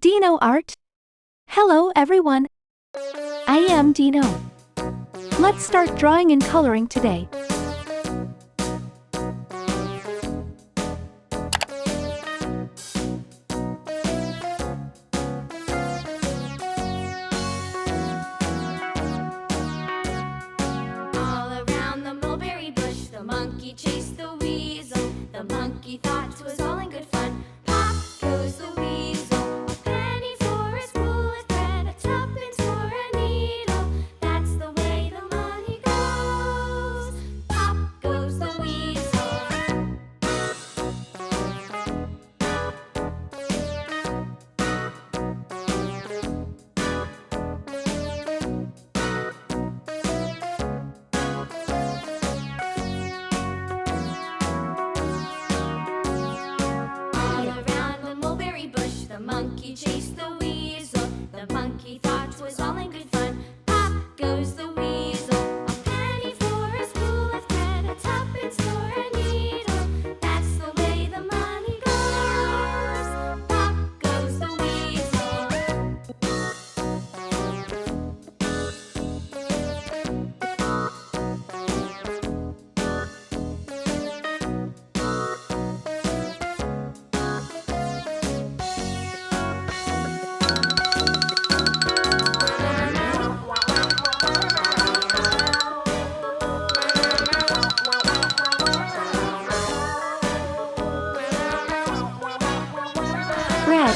DinoArt. Hello everyone. I am Dino. Let's start drawing and coloring today. All around the mulberry bush, the monkey chased the weasel. The monkey thought 'twas all in good fun. Pop goes the weasel. A penny for a spool of thread, a tuppence for a needle. That's the way the money goes. Pop goes the weasel. All around the mulberry bush, the monkey chased the weasel. The monkey thought 'twas all in good fun. Pop goes the weasel. A penny for a spool of thread, a tuppence for a needle. That's the way the money goes. Pop goes the weasel. Red.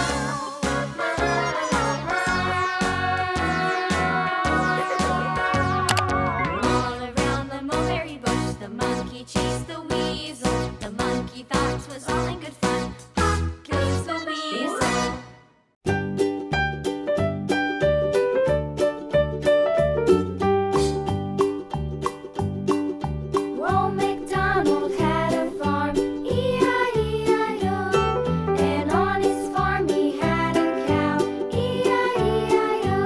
All around the mulberry bush, the monkey chased the weasel. The monkey thought 'twas all in good fun. Pop goes the weasel. Old MacDonald had a farm, E-I-E-I-O. And on his farm he had a cow, E-I-E-I-O.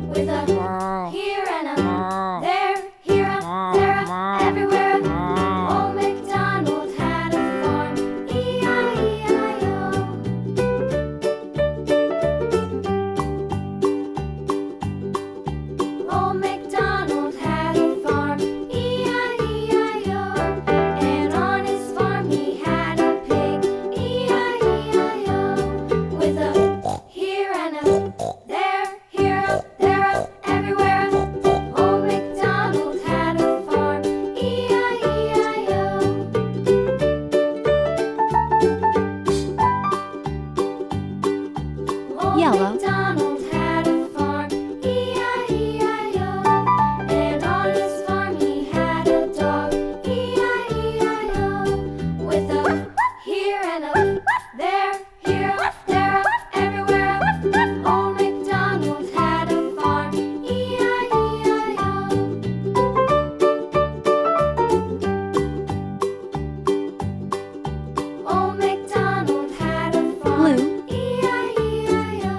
With a here and a there, here a, there a, everywhere a. Old MacDonald had a farm, E-I-E-I-O. Old MacDonald had a farm, E-I-E-I-O. And on his farm he had a pig, E-I-E-I-O. With a here and a there, here a, there a, everywhere a. Old MacDonald had a farm, E-I-E-I-O. Old Yellow. MacDonald had a farm, E-I-E-I-O. And on his farm he had a dog, E-I-E-I-O. With a here and a there, here a, there a, everywhere a. Old MacDonald had a farm, E-I-E-I-O. Old MacDonald had a farm, Blue. E-I-E-I-O.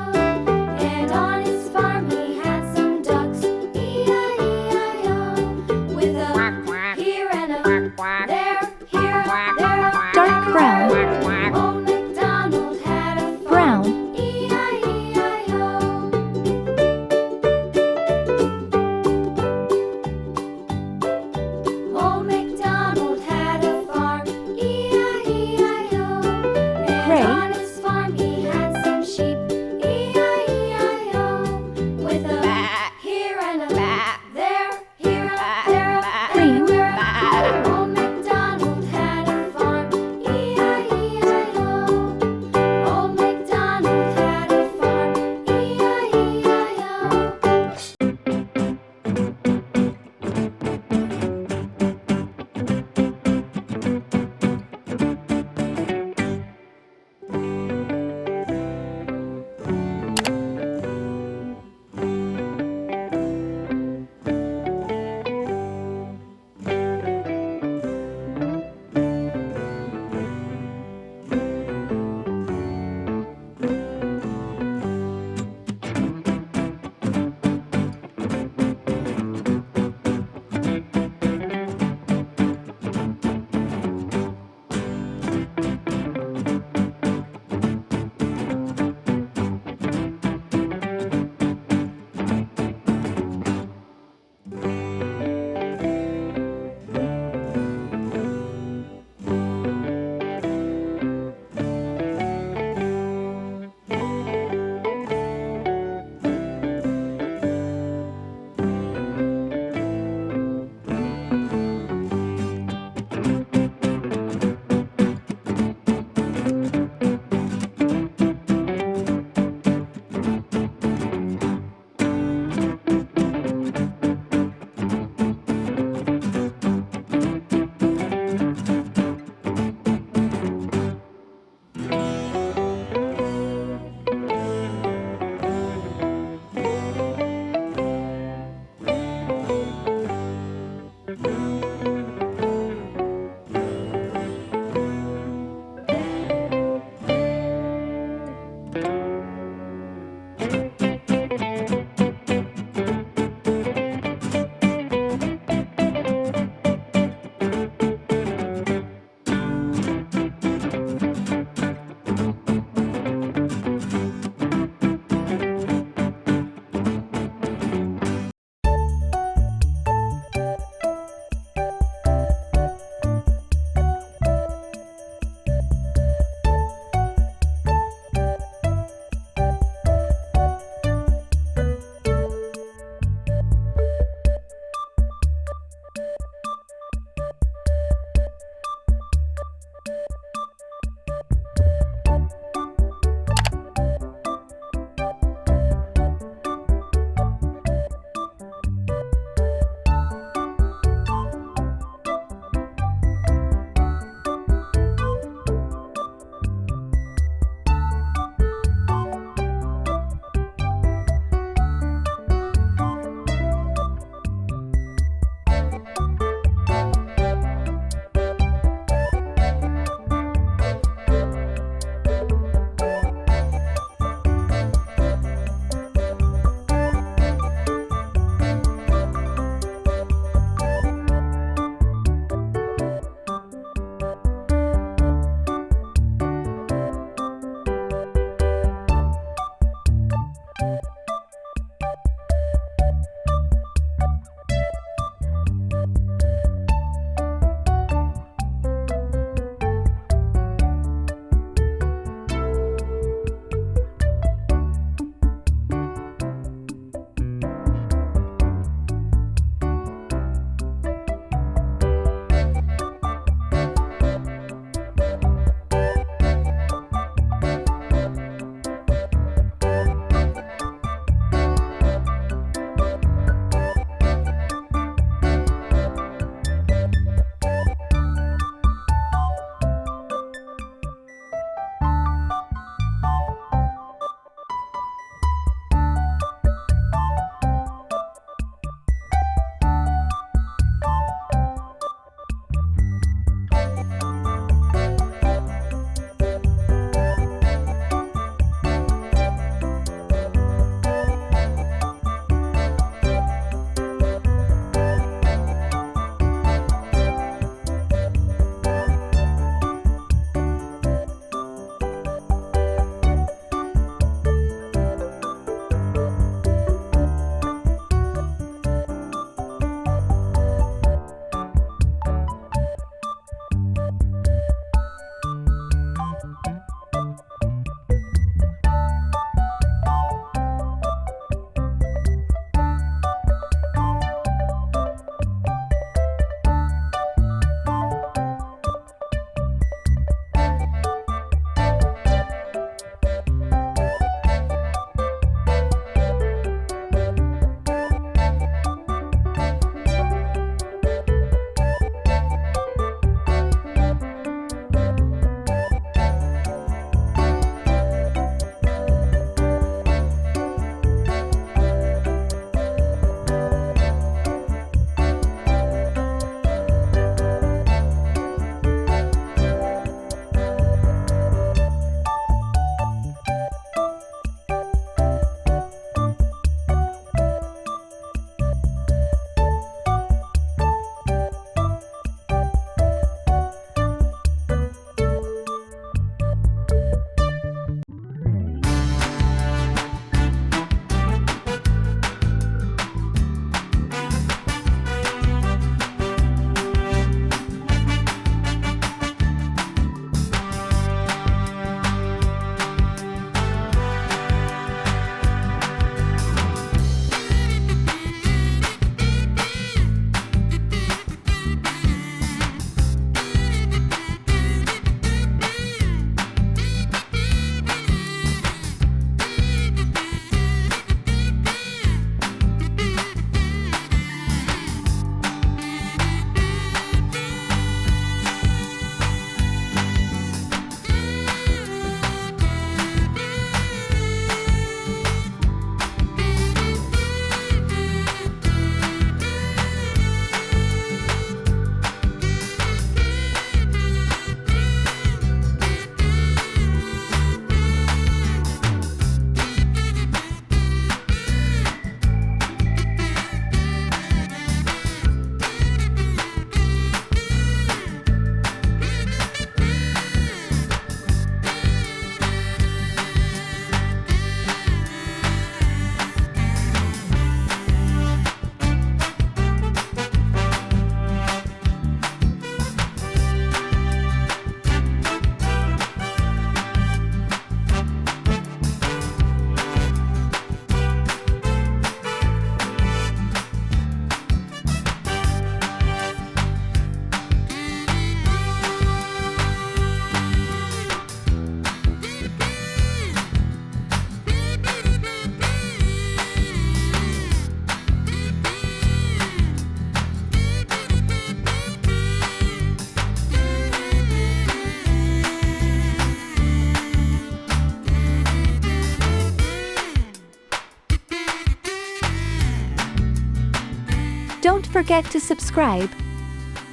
Don't forget to subscribe.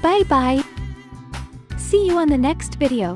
Bye bye. See you on the next video.